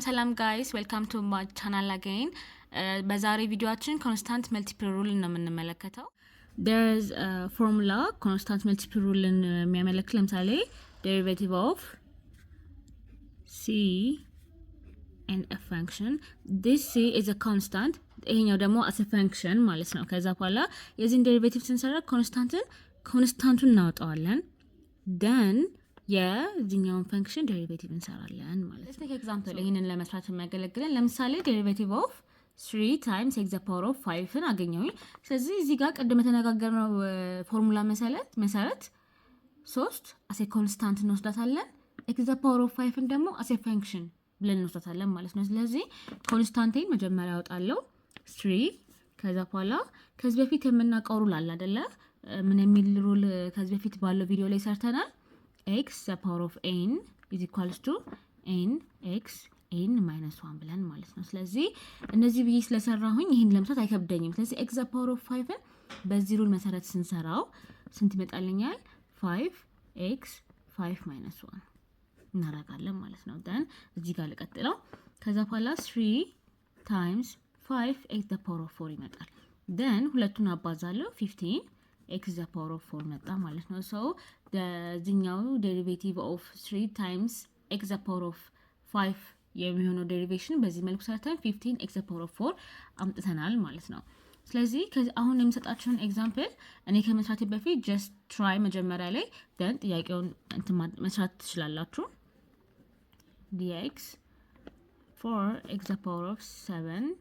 ሰላም ጋይስ ዌልካም ቱ ማይ ቻናል አገይን በዛሬ ቪዲዮአችን ኮንስታንት መልቲፕል ሩል ነው የምንመለከተው there is a formula constant multiple rule የሚያመለክት ለምሳሌ derivative of c and a function this c is a constant ይሄኛው ደግሞ as a function ማለት ነው ከዛ በኋላ የዚህን derivative ስንሰራ ኮንስታንቱን እናወጣዋለን then የዚህኛውን ፈንክሽን ዴሪቬቲቭ እንሰራለን ማለት ነው። ኤግዛምፕል ይሄንን ለመስራት የሚያገለግለን ለምሳሌ ዴሪቬቲቭ ኦፍ 3 times x the power of 5 አገኘሁኝ። ስለዚህ እዚህ ጋር ቀደም ተነጋገርነው ፎርሙላ መሰረት 3 as a constant እንወስዳታለን x the power of 5 ደግሞ as a function ብለን እንወስዳታለን ማለት ነው። ስለዚህ ኮንስታንቴን መጀመሪያ አወጣለሁ 3 ከዛ በኋላ ከዚህ በፊት የምናውቀው ሩል አለ አይደለ? ምን የሚል ሩል ከዚህ በፊት ባለው ቪዲዮ ላይ ሰርተናል። x the power of n is equals to n x n minus 1 ብለን ማለት ነው። ስለዚህ እነዚህ ብዬ ስለሰራሁኝ ይሄን ለመስራት አይከብደኝም። ስለዚህ x the power of 5 በዚህ ሩል መሰረት ስንሰራው ስንት ይመጣልኛል? 5x 5 minus 1 እናደርጋለን ማለት ነው። then እዚህ ጋር ልቀጥለው። ከዛ በኋላ 3 times 5x the power of 4 ይመጣል። then ሁለቱን አባዛለሁ 15 x the power of 4 መጣ ማለት ነው። so the derivative of 3 times x the power of 5 የሚሆነው derivation በዚህ መልኩ ሰርተን 15 x the power of 4 አምጥተናል ማለት ነው። ስለዚህ አሁን የምሰጣችሁን ኤግዛምፕል እኔ ከመስራቴ በፊት just try መጀመሪያ ላይ then ጥያቄውን መስራት ትችላላችሁ። dx for x the power of 7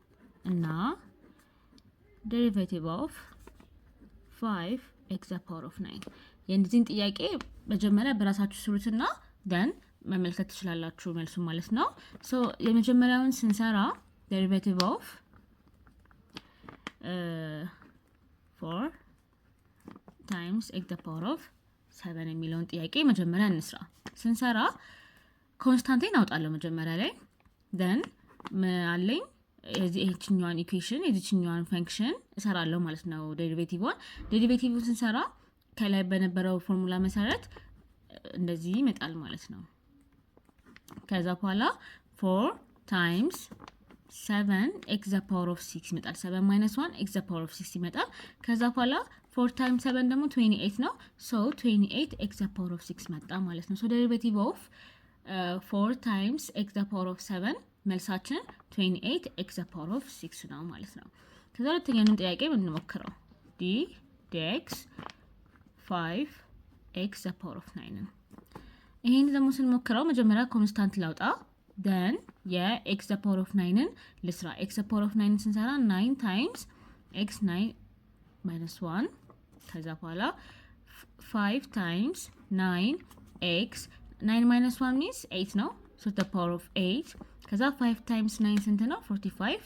እና derivative of 5 x the power of 9 የእንዚህን ጥያቄ መጀመሪያ በራሳችሁ ስሩትና then መመልከት ትችላላችሁ መልሱ ማለት ነው። so የመጀመሪያውን ስንሰራ derivative of 4 times x the power of 7 የሚለውን ጥያቄ መጀመሪያ እንስራ። ስንሰራ ኮንስታንቴን አውጣለሁ መጀመሪያ ላይ then አለኝ የዚህኛውን ኢኩዌሽን የዚህኛውን ፈንክሽን እሰራለሁ ማለት ነው። ዴሪቬቲቭን ስንሰራ ከላይ በነበረው ፎርሙላ መሰረት እንደዚህ ይመጣል ማለት ነው። ከዛ በኋላ 4 times 7 x the power of 6 ይመጣል። 7 minus 1 x the power of 6 ይመጣል። ከዛ በኋላ 4 times 7 ደግሞ 28 ነው። so 28 x the power of 6 መጣ ማለት ነው። so derivative of 4 times x the power of 7 መልሳችን 28 x the power of 6 ነው ማለት ነው። ከዛ ሁለተኛውን ጥያቄ እንሞክረው dx 5 x the power of 9 ይሄን ደግሞ ስንሞክረው መጀመሪያ ኮንስታንት ላውጣ then x the power of 9 ልስራ። x the power of 9 ስንሰራ 9 times x 9 minus 1 ከዛ በኋላ 5 times 9 x 9 minus 1 means 8 ነው። so the power of 8 ከዛ 5 times 9 ስንት ነው? 45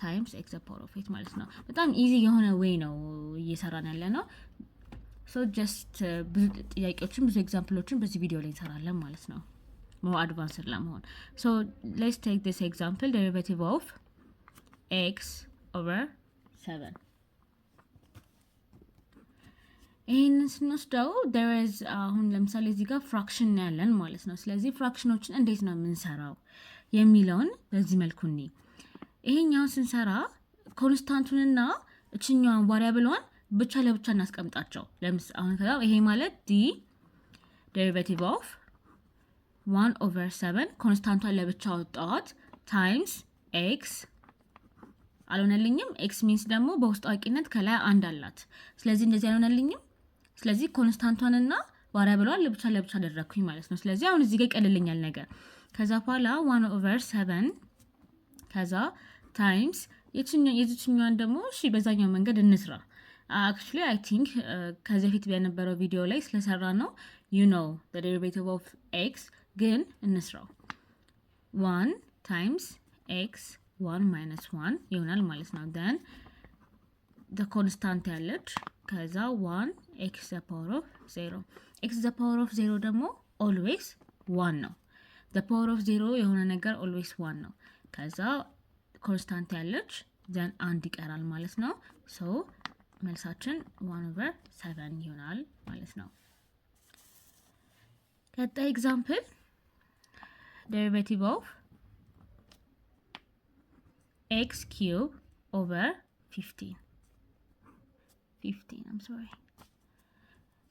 times x the power of 8 ማለት ነው። በጣም ኢዚ የሆነ ዌይ ነው እየሰራን ያለ ነው። so just ብዙ ጥያቄዎችን ብዙ ኤግዛምፕሎችን በዚህ ቪዲዮ ላይ እንሰራለን ማለት ነው more advanced ለመሆን። so let's take this example derivative of x over 7 ይሄንን ስንወስደው there is አሁን ለምሳሌ እዚህ ጋር ፍራክሽን ያለን ማለት ነው። ስለዚህ ፍራክሽኖችን እንዴት ነው የምንሰራው የሚለውን በዚህ መልኩ ነው። ይሄኛው ስንሰራ ኮንስታንቱንና እችኛዋን ቫሪያብሏን ብቻ ለብቻ እናስቀምጣቸው። ለምሳሌ አሁን ከዛው ይሄ ማለት d derivative of 1 over 7 ኮንስታንቷን ለብቻ አወጣኋት times x አልሆነልኝም። x means ደግሞ በውስጥ አዋቂነት ከላይ አንድ አላት። ስለዚህ እንደዚህ አልሆነልኝም። ስለዚህ ኮንስታንቷንና ቫሪያብሏን ለብቻ አደረኩኝ ማለት ነው። ስለዚህ አሁን እዚህ ጋር ይቀልልኛል ነገር። ከዛ በኋላ 1 over 7 ከዛ times የዚህኛዋን ደግሞ እሺ በዛኛው መንገድ እንስራ። actually I think ከዚህ በፊት በነበረው ቪዲዮ ላይ ስለሰራ ነው you know the derivative of x ግን እንስራው 1 times x 1 minus 1 ይሆናል ማለት ነው። then the constant ያለች ከዛ 1 x the power of 0 x the power of 0 ደግሞ always 1 ነው። the power of 0 የሆነ ነገር always 1 ነው። ከዛ ኮንስታንት ያለች then አንድ ይቀራል ማለት ነው። so መልሳችን 1 over 7 ይሆናል ማለት ነው። ቀጣይ ኤግዛምፕል derivative of ኤክስ ኪዩብ ኦቨር 15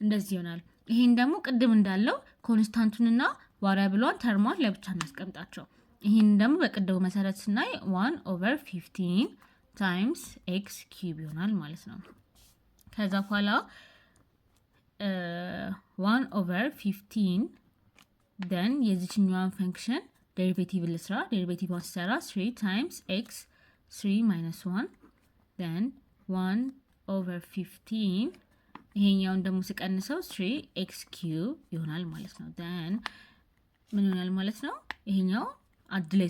እንደዚህ ይሆናል። ይሄን ደግሞ ቅድም እንዳለው ኮንስታንቱንና ቫሪያብሏን ተርሟን ለብቻ እናስቀምጣቸው። ይሄን ደግሞ በቅድሙ መሰረት ስናይ 1/15 ታይምስ ኤክስ ኪዩብ ይሆናል ማለት ነው። ከዛ በኋላ 1/15 ደን የዚችኛዋን ፈንክሽን ዴሪቬቲቭ ልስራ። ዴሪቬቲቭን ሲሰራ 3 ታይምስ ኤክስ 3 ማይነስ 1 ደን 1/15 ይሄኛውን ደግሞ ስቀንሰው 3 ኤክስ ኪዩብ ይሆናል ማለት ነው። ደን ምን ይሆናል ማለት ነው? ይሄኛው አንድ ላይ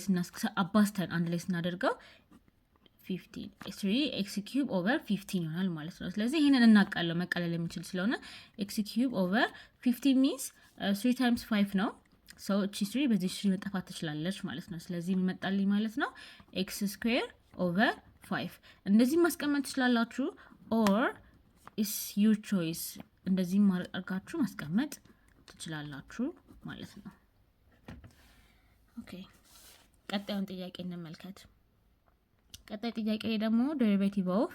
አባስተን አንድ ላይ ስናደርገው 15 3 ኤክስ ኪዩብ ኦቨር 15 ይሆናል ማለት ነው። ስለዚህ ይሄንን እናቃለው መቀለል የሚችል ስለሆነ ኤክስ ኪዩብ ኦቨር 15 ሚንስ 3 ታይምስ 5 ነው። ሶ እቺ 3 በዚህ 3 መጠፋት ትችላለች ማለት ነው። ስለዚህ የሚመጣልኝ ማለት ነው ኤክስ ስኩዌር ኦቨር 5 እንደዚህ ማስቀመጥ ትችላላችሁ ኦር ኢስ ዩር ቾይስ እንደዚህ አድርጋችሁ ማስቀመጥ ትችላላችሁ ማለት ነው። ኦኬ ቀጣዩን ጥያቄ እንመልከት። ቀጣይ ጥያቄ ደግሞ ዴሪቬቲቭ ኦፍ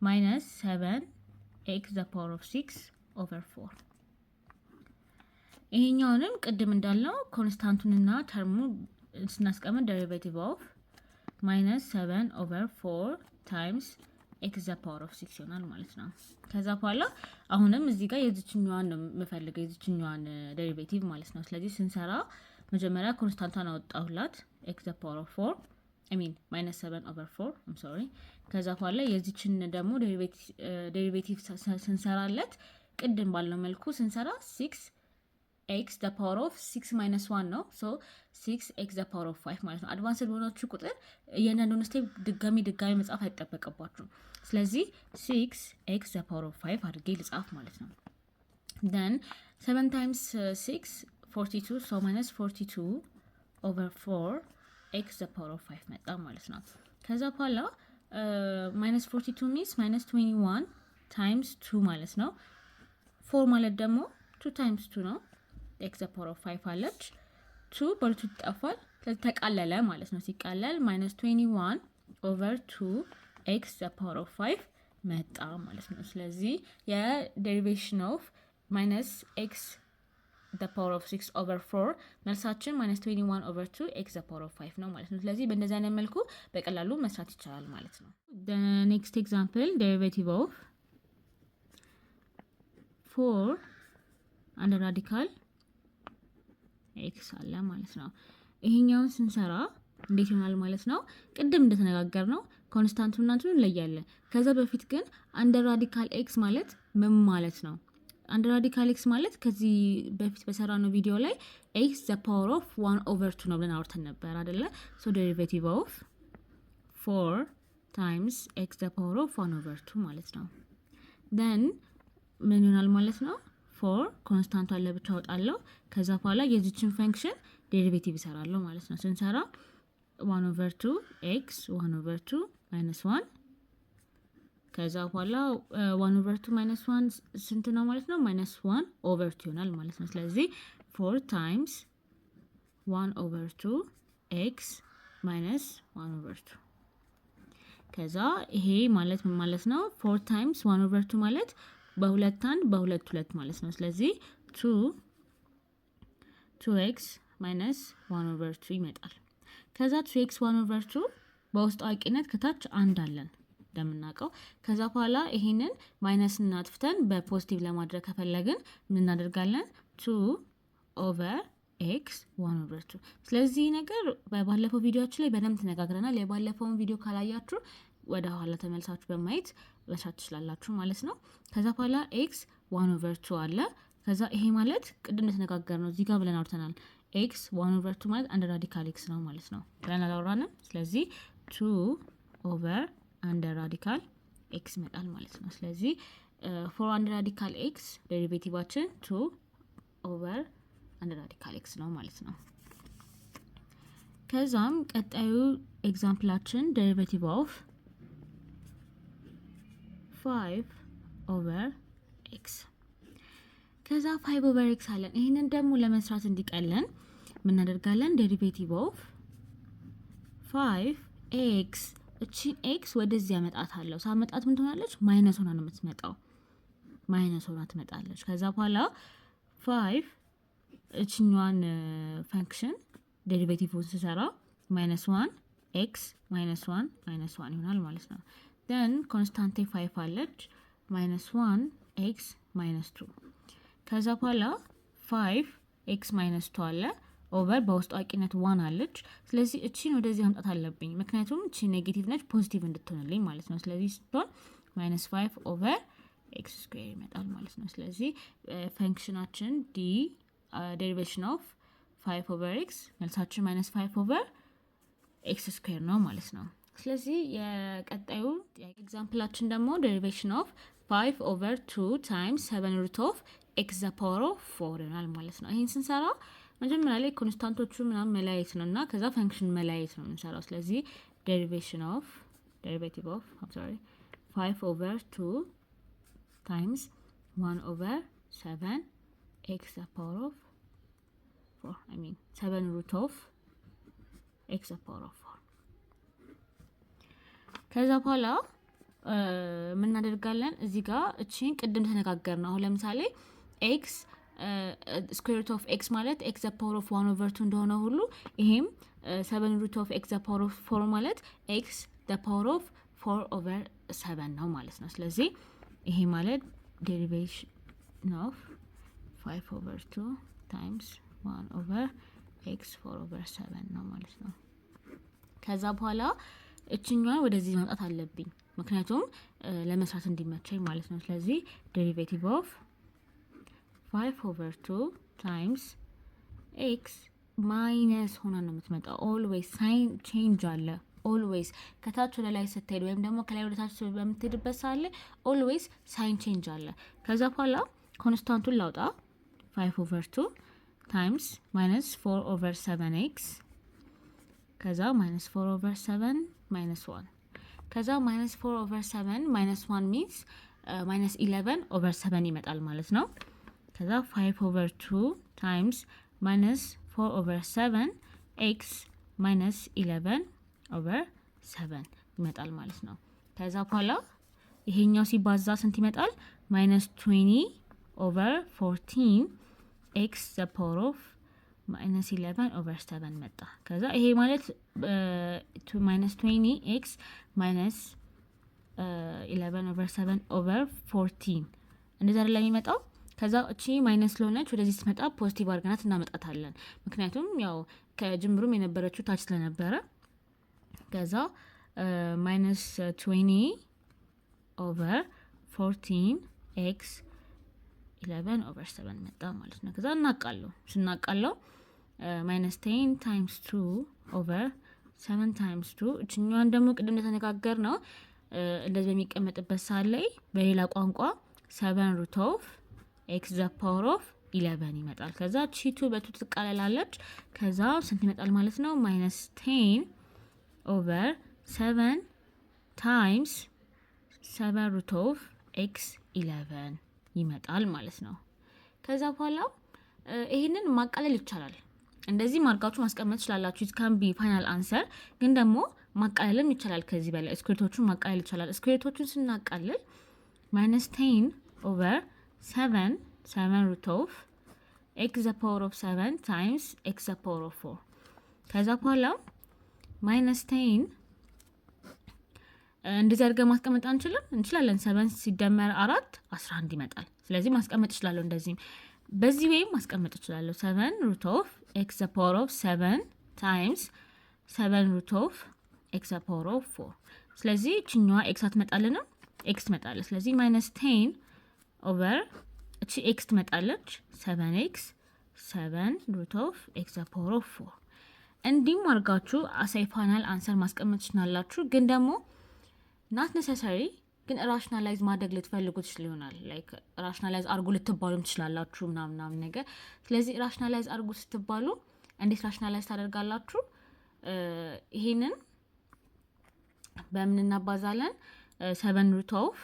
-7 ኤክስ ዘ ፓወር ኦፍ 6 ኦቨር 4 ይሄኛውንም ቅድም እንዳልነው ኮንስታንቱንና ተርሙ ስናስቀምጥ ዴሪቬቲቭ ኦፍ -7 ኦቨር 4 ታይምስ ኤክስ ዘ ፓወር ኦፍ 6 ይሆናል ማለት ነው። ከዛ በኋላ አሁንም እዚህ ጋር የዚችኛዋን ነው የምፈልገው የዚችኛዋን ዴሪቬቲቭ ማለት ነው። ስለዚህ ስንሰራ መጀመሪያ ኮንስታንቷን አወጣሁላት ኤክስ ዘ ፓወር ኦፍ 4 -7 ኦቨር 4 I'm sorry። ከዛ በኋላ የዚችን ደግሞ ዴሪቬቲቭ ስንሰራለት ቅድም ባለው መልኩ ስንሰራ 6 ኤክስ ዘ ፓወር ኦፍ 6 ማይነስ 1 ነው። ሶ 6 ኤክስ ዘ ፓወር ኦፍ 5 ማለት ነው። አድቫንስድ በሆናችሁ ቁጥር የእያንዳንዱን ስቴፕ ድጋሚ መጻፍ አይጠበቅባችሁም። ስለዚህ 6 ኤክስ ዘ ፓወር ኦፍ 5 አድርጌ ልጻፍ ማለት ነው። then 7 ታይምስ 6 42 ሶ ማይነስ 42 ኦቨር 4 ኤክስ ዘ ፓወር ኦፍ 5 መጣ ማለት ነው። ከዛ በኋላ ማይነስ 42 ሚንስ ማይነስ 21 ታይምስ 2 ማለት ነው። 4 ማለት ደግሞ 2 ታይምስ 2 ነው። ኤክስ ዘ ፓወር ኦፍ 5 አለች 2 በ2 ይጠፋል። ስለዚህ ተቃለለ ማለት ነው። ሲቃለል ማይነስ 21 ኦቨር 2 ኤክስ ዘ ፓወር ኦፍ 5 መጣ ማለት ነው። ስለዚህ የዴሪቬሽን ኦፍ ማይነስ ኤክስ ዘ ፓወር ኦፍ 6 ኦቨር 4 መልሳችን ማይነስ 21 ኦቨር 2 ኤክስ ዘ ፓወር ኦፍ 5 ነው ማለት ነው። ስለዚህ በእንደዚህ አይነት መልኩ በቀላሉ መስራት ይቻላል ማለት ነው። the next example derivative of 4 under radical ኤክስ አለ ማለት ነው። ይሄኛውን ስንሰራ እንዴት ይሆናል ማለት ነው? ቅድም እንደተነጋገር ነው ኮንስታንቱናቱን እንለያለን። ከዛ በፊት ግን አንደር ራዲካል ኤክስ ማለት ምን ማለት ነው? አንደር ራዲካል ኤክስ ማለት ከዚህ በፊት በሰራነው ቪዲዮ ላይ ኤክስ ዘ ፓወር ኦፍ 1 ኦቨር 2 ነው ብለን አውርተን ነበር አይደለ? ሶ ዴሪቬቲቭ ኦፍ 4 ታይምስ ኤክስ ዘ ፓወር ኦፍ 1 ኦቨር 2 ማለት ነው። then ምን ይሆናል ማለት ነው? 4 ኮንስታንቷን ለብቻ አወጣለሁ። ከዛ በኋላ የዚችን ፈንክሽን ዴሪቬቲቭ እሰራለሁ ማለት ነው። ስንሰራ 1 ኦቨር 2 ኤክስ 1 ኦቨር 2 ማይነስ 1 ከዛ በኋላ 1 ኦቨር 2 ማይነስ 1 ስንት ነው ማለት ነው? ማይነስ 1 ኦቨር 2 ይሆናል ማለት ነው። ስለዚህ 4 ታይምስ 1 ኦቨር 2 ኤክስ ማይነስ 1 ኦቨር 2 ከዛ ይሄ ማለት ምን ማለት ነው? 4 ታይምስ 1 ኦቨር 2 ማለት በሁለት አንድ በሁለት ሁለት ማለት ነው። ስለዚህ 2x ማይነስ 1 ኦቨር 2 ይመጣል። ከዛ 2x 1 ኦቨር 2 በውስጥ አዋቂነት ከታች አንድ አለን እንደምናውቀው። ከዛ በኋላ ይሄንን ማይነስ እናጥፍተን በፖዚቲቭ ለማድረግ ከፈለግን ምን እናደርጋለን? 2 ኦቨር ኤክስ 1 ኦቨር 2። ስለዚህ ነገር በባለፈው ቪዲዮአችን ላይ በደንብ ተነጋግረናል። የባለፈውን ቪዲዮ ካላያችሁ ወደ ኋላ ተመልሳችሁ በማየት መስራት ትችላላችሁ ማለት ነው። ከዛ በኋላ ኤክስ 1 ኦቨር 2 አለ። ከዛ ይሄ ማለት ቅድም እንደተነጋገርነው እዚህ ጋር ብለን አውርተናል። ኤክስ 1 ኦቨር 2 ማለት አንደር ራዲካል ኤክስ ነው ማለት ነው ብለን አላወራንም። ስለዚህ 2 ኦቨር አንደር ራዲካል ኤክስ ይመጣል ማለት ነው። ስለዚህ ፎር አንደር ራዲካል ኤክስ ዴሪቬቲቫችን 2 ኦቨር አንደር ራዲካል ኤክስ ነው ማለት ነው። ከዛም ቀጣዩ ኤግዛምፕላችን ዴሪቬቲቭ ኦፍ 5 ኦቨር ኤክስ ከዛ 5 ኦቨር ኤክስ አለን። ይሄንን ደግሞ ለመስራት እንዲቀለን ምን እናደርጋለን? ዴሪቬቲቭ ኦፍ 5x እቺን ኤክስ ወደዚህ ያመጣታለሁ። ሳመጣት ምን ትሆናለች? ማይነስ ሆና ነው የምትመጣው። ማይነስ ሆና ትመጣለች። ከዛ በኋላ 5 እቺኛዋን ፈንክሽን ዴሪቬቲቭን ስሰራ -1 ኤክስ -1 ይሆናል ማለት ነው። then ኮንስታንቴ 5 አለች -1 ኤክስ -2 ከዛ በኋላ 5 ኤክስ -2 አለ ኦቨር በውስጥ አዋቂነት 1 አለች። ስለዚህ እቺን ወደዚህ ማምጣት አለብኝ ምክንያቱም እቺ ኔጌቲቭ ነች ፖዚቲቭ እንድትሆንልኝ ማለት ነው። ስለዚህ ስትሆን -5 ኦቨር ኤክስ ስኩዌር ይመጣል ማለት ነው። ስለዚህ ፈንክሽናችን ዲ ዴሪቬሽን ኦፍ 5 ኦቨር ኤክስ መልሳችን -5 ኦቨር ኤክስ ስኩዌር ነው ማለት ነው። ስለዚህ የቀጣዩ ኤግዛምፕላችን ደግሞ ዴሪቬሽን ኦፍ 5 ኦቨር 2 ታይምስ 7 ሩት ኦፍ ኤክስ ዘ ፓወር ኦፍ 4 ይሆናል ማለት ነው። ይህን ስንሰራ መጀመሪያ ላይ ኮንስታንቶቹ ምናምን መለያየት ነው እና ከዛ ፈንክሽን መለያየት ነው የምንሰራው። ስለዚህ ዴሪቬቲቭ ኦፍ 5 ኦቨር 2 ታይምስ 1 ኦቨር 7 ኤክስ ዘ ፓወር ኦፍ 4 7 ሩት ኦፍ ኤክስ ዘ ፓወር ኦፍ 4 ከዛ በኋላ ምን እናደርጋለን? እዚህ ጋር እቺን ቅድም ተነጋገር ነው። አሁን ለምሳሌ ኤክስ ስኩዌር ሩት ኦፍ ኤክስ ማለት ኤክስ ዘ ፓወር ኦፍ 1 ኦቨር 2 እንደሆነ ሁሉ ይሄም 7 ሩት ኦፍ ኤክስ ዘ ፓወር ኦፍ 4 ማለት ኤክስ ዘ ፓወር ኦፍ 4 ኦቨር 7 ነው ማለት ነው። ስለዚህ ይሄ ማለት ዴሪቬሽን ኦፍ 5 ኦቨር 2 ታይምስ 1 ኦቨር ኤክስ 4 ኦቨር 7 ነው ማለት ነው። ከዛ በኋላ እችኛዋን ወደዚህ ማምጣት አለብኝ ምክንያቱም ለመስራት እንዲመቸኝ ማለት ነው። ስለዚህ ዴሪቬቲቭ ኦፍ 5 ኦቨር 2 ታይምስ ኤክስ ማይነስ ሆና ነው የምትመጣው። ኦልዌይስ ሳይን ቼንጅ አለ። ኦልዌይስ ከታች ወደ ላይ ስትሄድ ወይም ደግሞ ከላይ ወደ ታች በምትሄድበት ሳለ ኦልዌይስ ሳይን ቼንጅ አለ። ከዛ በኋላ ኮንስታንቱን ላውጣ 5 ኦቨር 2 ታይምስ -4 ኦቨር 7 ኤክስ ከዛ -4 ኦቨር 7 -1 ከዛ -4 ኦቨር 7 -1 ሚንስ -11 ኦቨር 7 ይመጣል ማለት ነው። ከዛ 5 ኦቨር 2 ታይምስ -4 ኦቨር 7 ኤክስ -11 ኦቨር 7 ይመጣል ማለት ነው። ከዛ በኋላ ይሄኛው ሲባዛ ስንት ይመጣል? -20 ኦቨር 14 ኤክስ ዘ ፓወር ኦፍ -11 ኦቨር 7 መጣ። ከዛ ይሄ ማለት -20 ኤክስ -11 ኦቨር 7 ኦቨር 14 እንደዛ አይደለም የሚመጣው። ከዛ እቺ ማይነስ ስለሆነች ወደዚህ ስትመጣ ፖዚቲቭ አድርገናት እናመጣታለን ምክንያቱም ያው ከጅምሩም የነበረችው ታች ስለነበረ። ከዛ -20 ኦቨር 14 ኤክስ 11 ኦቨር 7 መጣ ማለት ነው። ከዛ ስናቃለው -10 ታይምስ 2 ኦቨር 7 ታይምስ 2 እችኛዋን ደግሞ ቅድም እንደተነጋገር ነው እንደዚህ በሚቀመጥበት ሳለ ላይ በሌላ ቋንቋ 7 ሩት ኦፍ ኤክስ ዘ ፓወር ኦፍ 11 ይመጣል። ከዛ ቺቱ በቱ ትቃለላለች። ከዛ ስንት ይመጣል ማለት ነው? -10 ኦቨር 7 ታይምስ 7 ሩት ኦፍ ኤክስ 11 ይመጣል ማለት ነው። ከዛ በኋላ ይሄንን ማቃለል ይቻላል። እንደዚህ ማርጋችሁ ማስቀመጥ ትችላላችሁ። it can be final answer ግን ደግሞ ማቃለልም ይቻላል። ከዚህ በላይ ስኩዌርቶቹን ማቃለል ይቻላል። ስኩዌርቶቹን ስናቃልል -10 ኦቨር 7 ሩት ኦፍ ኤክስ ዘ ፓወር ኦፍ 7 ታይምስ ኤክስ ዘ ፓወር ኦፍ 4 ከዛ በኋላ -10 እንደዚህ አድርገን ማስቀመጥ እንችላለን። 7 ሲደመር 4 11 ይመጣል። ስለዚህ ማስቀመጥ እችላለሁ። እንደዚህ በዚህ ወይም ማስቀመጥ እችላለሁ። 7 ሩት ኦፍ ኤክስ ዘ ፓወር ኦፍ 7 ታይምስ 7 ሩት ኦፍ ኤክስ ዘ ፓወር ኦፍ 4 ስለዚህ እቺኛዋ ኤክስ አትመጣልንም፣ ኤክስ ትመጣለች። ስለዚህ -10 ኦቨር እቺ ኤክስ ትመጣለች 7x 7 ሩት ኦፍ ኤክስ ዘ ፓወር ኦፍ 4 እንዲህም አድርጋችሁ አሳይ ፋይናል አንሰር ማስቀመጥ ትችላላችሁ። ግን ደግሞ ናት ኔሰሰሪ ግን ራሽናላይዝ ማድረግ ልትፈልጉ ይችላል። ላይክ ራሽናላይዝ አርጉ ልትባሉም ትችላላችሁ ምናምን ነገር። ስለዚህ ራሽናላይዝ አርጉ ስትባሉ እንዴት ራሽናላይዝ ታደርጋላችሁ? ይሄንን በምን እናባዛለን? 7 ሩት ኦፍ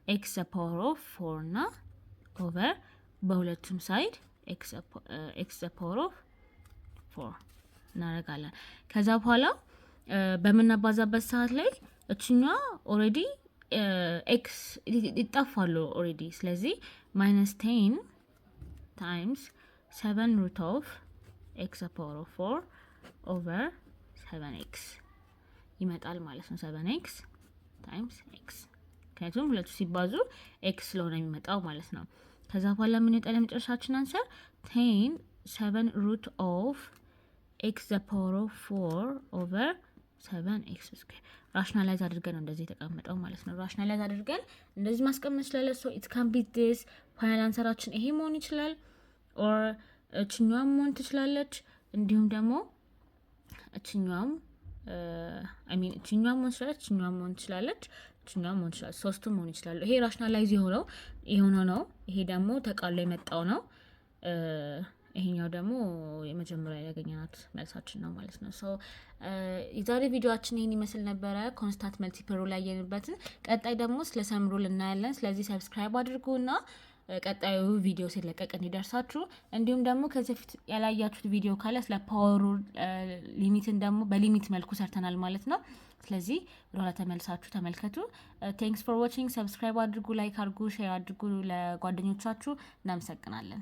ኤክስ ዘ ፓወር ኦፍ 4 እና ኦቨር በሁለቱም ሳይድ ኤክስ ዘ ፓወር ኦፍ 4 እናደርጋለን። ከዛ በኋላ በምናባዛበት ሰዓት ላይ እችኛዋ ኦልሬዲ ኤክስ ይጠፋሉ ኦልሬዲ። ስለዚህ -10 ታይምስ 7 ሩት ኦፍ ኤክስ ፓወር ኦፍ 4 ኦቨር 7x ይመጣል ማለት ነው። 7x ታይምስ ኤክስ ምክንያቱም ሁለቱ ሲባዙ ኤክስ ስለሆነ የሚመጣው ማለት ነው። ከዛ በኋላ ምን ይመጣል? ለመጨረሻችን አንሰር 10 7 ሩት ኦፍ ኤክስ ዘ ፓወር ኦፍ 4 ኦቨር 7x ስኩዌር። ራሽናላይዝ አድርገን ነው እንደዚህ የተቀመጠው ማለት ነው። ራሽናላይዝ አድርገን እንደዚህ ማስቀመጥ ይችላል። ሶ ኢት ካን ቢ ዲስ ፋይናል አንሰራችን ይሄ መሆን ይችላል፣ ኦር እችኛዋም መሆን ትችላለች። እንዲሁም ደግሞ እችኛዋም እችኛዋም መሆን ትችላለች፣ እችኛዋም መሆን ትችላለች፣ እችኛዋም መሆን ትችላለች። ሶስቱም መሆን ይችላሉ። ይሄ ራሽናላይዝ የሆነው ነው። ይሄ ደግሞ ተቃሎ የመጣው ነው። ይሄኛው ደግሞ የመጀመሪያ ያገኘናት መልሳችን ነው ማለት ነው። ሶ የዛሬ ቪዲዮአችን ይሄን ይመስል ነበረ፣ ኮንስታንት መልቲፕል ሩል ያየንበትን። ቀጣይ ደግሞ ስለ ሰም ሩል እናያለን። ስለዚህ ሰብስክራይብ አድርጉና ቀጣዩ ቪዲዮ ሲለቀቅ እንዲደርሳችሁ። እንዲሁም ደግሞ ከዚህ በፊት ያላያችሁት ቪዲዮ ካለ ስለ ፓወር ሩል ሊሚትን ደግሞ በሊሚት መልኩ ሰርተናል ማለት ነው። ስለዚህ ወደኋላ ተመልሳችሁ ተመልከቱ። ቴንክስ ፎር ዋቺንግ። ሰብስክራይብ አድርጉ፣ ላይክ አድርጉ፣ ሼር አድርጉ ለጓደኞቻችሁ። እናመሰግናለን።